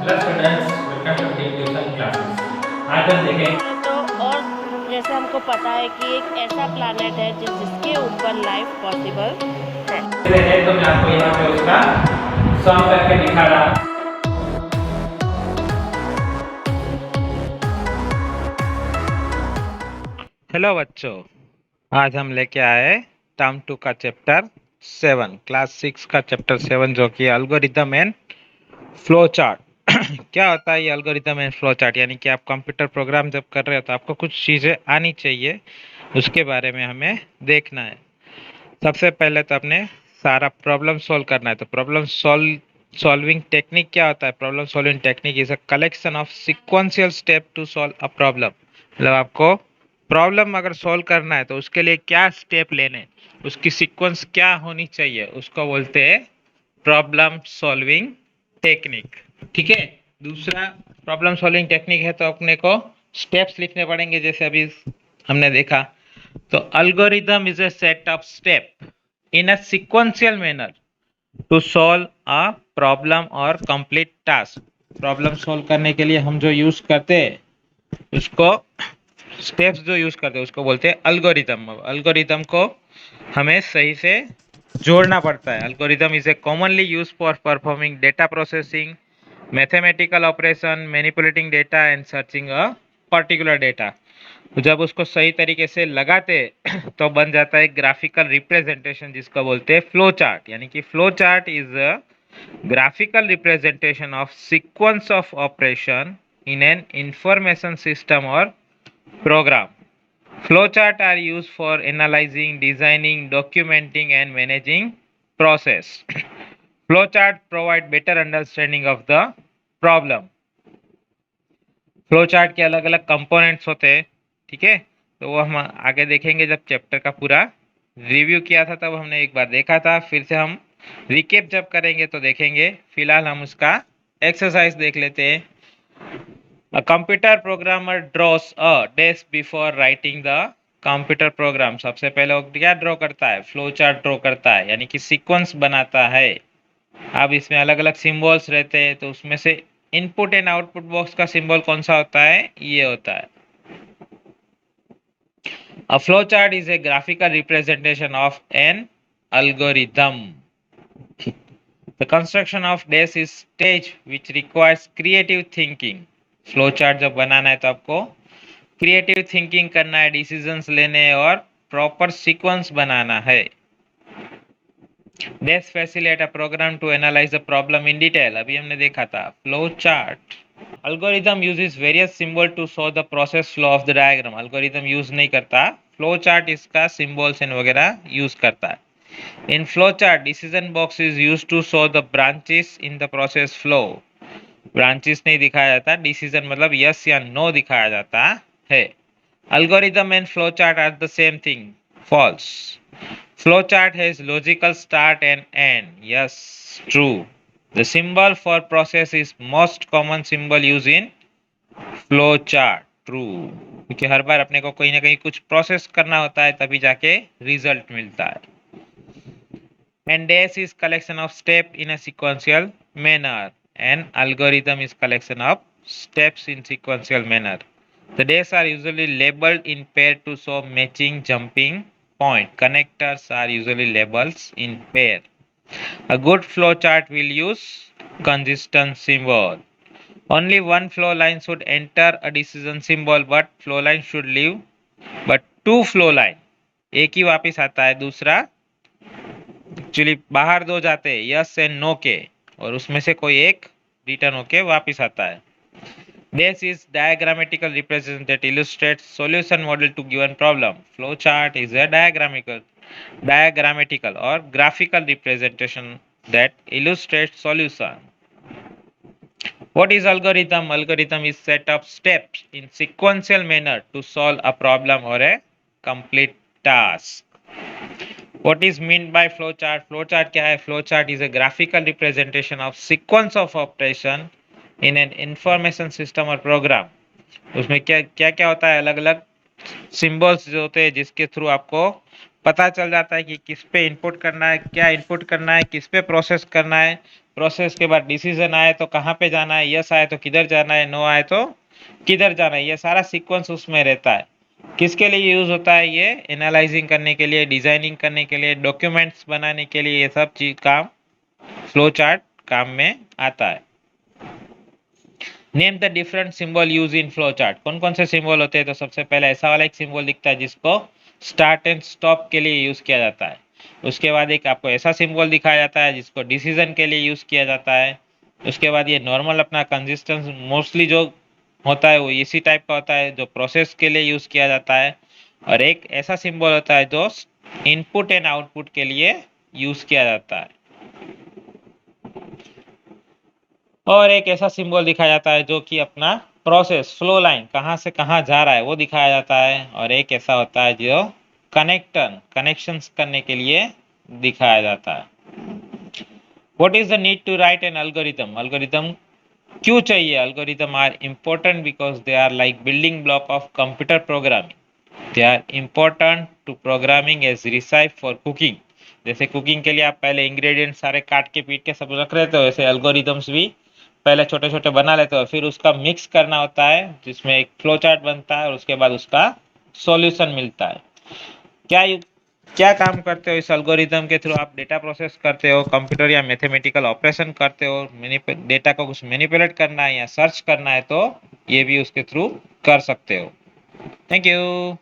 Hello students, welcome to the tuition classes. आज हम देखेंगे तो और जैसे हमको पता है कि एक ऐसा प्लैनेट है जिसके ऊपर लाइफ पॉसिबल है। तो मैं आपको यहाँ पे उसका सॉल्व करके दिखा रहा हूँ। हेलो बच्चों, आज हम लेके आए टर्म 2 का चैप्टर 7, क्लास 6 का चैप्टर 7 जो कि एल्गोरिथम एंड फ्लो चार्ट। क्या होता है ये एल्गोरिथम एंड फ्लो चार्ट? यानी कि आप कंप्यूटर प्रोग्राम जब कर रहे हो तो आपको कुछ चीज़ें आनी चाहिए, उसके बारे में हमें देखना है। सबसे पहले तो अपने सारा प्रॉब्लम सॉल्व करना है। तो सॉल्विंग टेक्निक क्या होता है? Problem solving technique is a collection of sequential step to solve a problem. मतलब आपको प्रॉब्लम अगर सॉल्व करना है तो उसके लिए क्या स्टेप लेने, उसकी सीक्वेंस क्या होनी चाहिए, उसको बोलते हैं प्रॉब्लम सॉल्विंग टेक्निक। ठीक है। दूसरा प्रॉब्लम सॉल्विंग टेक्निक है तो अपने को स्टेप्स लिखने पड़ेंगे, जैसे अभी हमने देखा। तो algorithm is a set of step in a sequential manner to solve a problem or complete task. Problem solve करने के लिए हम जो यूज करते हैं उसको स्टेप्स जो यूज करते हैं उसको बोलते हैं अल्गोरिथम। अल्गोरिथम को हमें सही से जोड़ना पड़ता है। Algorithm is a commonly use for performing data processing, mathematical operation, manipulating data and searching a particular data. जब उसको सही तरीके से लगाते तो बन जाता है ग्राफिकल रिप्रेजेंटेशन, जिसको बोलते हैं फ्लो चार्ट। यानी कि flow chart is a graphical representation of sequence of operation in an information system or program. Flowchart are used for analyzing, designing, documenting and managing process. Flowchart provide better understanding of the problem. Flowchart के अलग अलग components होते हैं। ठीक है, तो वो हम आगे देखेंगे। जब चैप्टर का पूरा रिव्यू किया था तब हमने एक बार देखा था, फिर से हम रिकेप जब करेंगे तो देखेंगे। फिलहाल हम उसका एक्सरसाइज देख लेते हैं। A computer programmer draws a desk before writing the computer program. सबसे पहले वो क्या ड्रॉ करता है? फ्लो चार्ट ड्रॉ करता है, यानी कि सीक्वेंस बनाता है। अब इसमें अलग अलग सिंबल्स रहते हैं, तो उसमें से इनपुट एंड आउटपुट बॉक्स का सिंबल कौन सा होता है? ये होता है। A flowchart is a graphical representation of an algorithm. The construction of this is stage which requires creative thinking. Flowchart जब बनाना है तो आपको क्रिएटिव थिंकिंग करना है, डिसीजंस लेने और प्रॉपर सीक्वेंस बनाना है। This facilitate a program to analyze the problem in detail. अभी हमने देखा था flow chart. Algorithm uses various symbol to show the process flow of the diagram. Algorithm use नहीं करता, फ्लो चार्ट इसका symbols and वगैरह use करता है। In flow chart, decision box is used to show the branches in the process flow. Branches नहीं दिखाया जाता, decision मतलब यस या नो दिखाया जाता है। Algorithm and flow chart are the same thing. False. Flow chart has logical start and end. Yes, true. The symbol for process is most common symbol used in flow chart. True, क्योंकि हर बार अपने को कहीं ना कहीं कुछ process करना होता है तभी जाके रिजल्ट मिलता है। And these is collection of step in a sequential manner, and algorithm is collection of steps in sequential manner. The these are usually labelled in pair to show matching jumping point. Connectors are usually labels in pair. A good flow chart will use consistent symbol. Only one flow line should enter a decision symbol, but flow line should leave. But two flow line, एक ही वापिस आता है, दूसरा actually बाहर दो जाते हैं, yes and no के, और उसमें से कोई एक रिटर्न होके वापिस आता है। This is diagrammatical representation that illustrates solution model to given problem. Flow chart is a diagrammatical or graphical representation that illustrates solution. What is algorithm? Algorithm is set of steps in sequential manner to solve a problem or a complete task. What is meant by flowchart? Flowchart क्या है? Flowchart is a graphical representation of sequence of operation in an information system or program. उसमें क्या क्या क्या होता है? अलग अलग सिंबल्स जो होते हैं जिसके थ्रू आपको पता चल जाता है कि किस पे इनपुट करना है, क्या इनपुट करना है, किस पे प्रोसेस करना है, प्रोसेस के बाद डिसीजन आए तो कहाँ पे जाना है, यस आए तो किधर जाना है, नो आए तो किधर जाना है, ये सारा सीक्वेंस उसमें रहता है। किसके लिए यूज होता है ये? एनालाइजिंग करने के लिए, डिजाइनिंग करने के लिए, डॉक्यूमेंट्स बनाने के लिए, ये सब चीज काम फ्लो चार्ट काम में आता है। Name the different symbol use in flow chart. कौन कौन से सिंबल होते हैं? तो सबसे पहले ऐसा वाला एक सिंबल दिखता है जिसको स्टार्ट एंड स्टॉप के लिए यूज किया जाता है। उसके बाद एक आपको ऐसा सिंबल दिखाया जाता है जिसको डिसीजन के लिए यूज किया जाता है। उसके बाद ये नॉर्मल अपना कंसिस्टेंस मोस्टली जो होता है वो इसी टाइप का होता है जो प्रोसेस के लिए यूज किया जाता है। और एक ऐसा सिंबल होता है जो इनपुट एंड आउटपुट के लिए यूज किया जाता है। और एक ऐसा सिंबल दिखाया जाता है जो कि अपना प्रोसेस फ्लो लाइन कहाँ से कहाँ जा रहा है वो दिखाया जाता है। और एक ऐसा होता है जो कनेक्शंस करने के लिए दिखाया जाता है। What is the need to write an algorithm? Algorithm क्यों चाहिए? Algorithm are important because they are like building block of computer programming. They are important to programming as recipe for cooking. जैसे cooking के लिए आप पहले ingredient सारे काट के पीट के सब रख रहे थे, वैसे एल्गोरिथम्स भी पहले छोटे छोटे बना लेते हो, फिर उसका मिक्स करना होता है जिसमें एक फ्लो चार्ट बनता है और उसके बाद उसका सॉल्यूशन मिलता है। क्या क्या काम करते हो इस एल्गोरिथम के थ्रू? आप डेटा प्रोसेस करते हो, कंप्यूटर या मैथमेटिकल ऑपरेशन करते हो, डेटा को कुछ मैनिपुलेट करना है या सर्च करना है तो ये भी उसके थ्रू कर सकते हो। Thank you.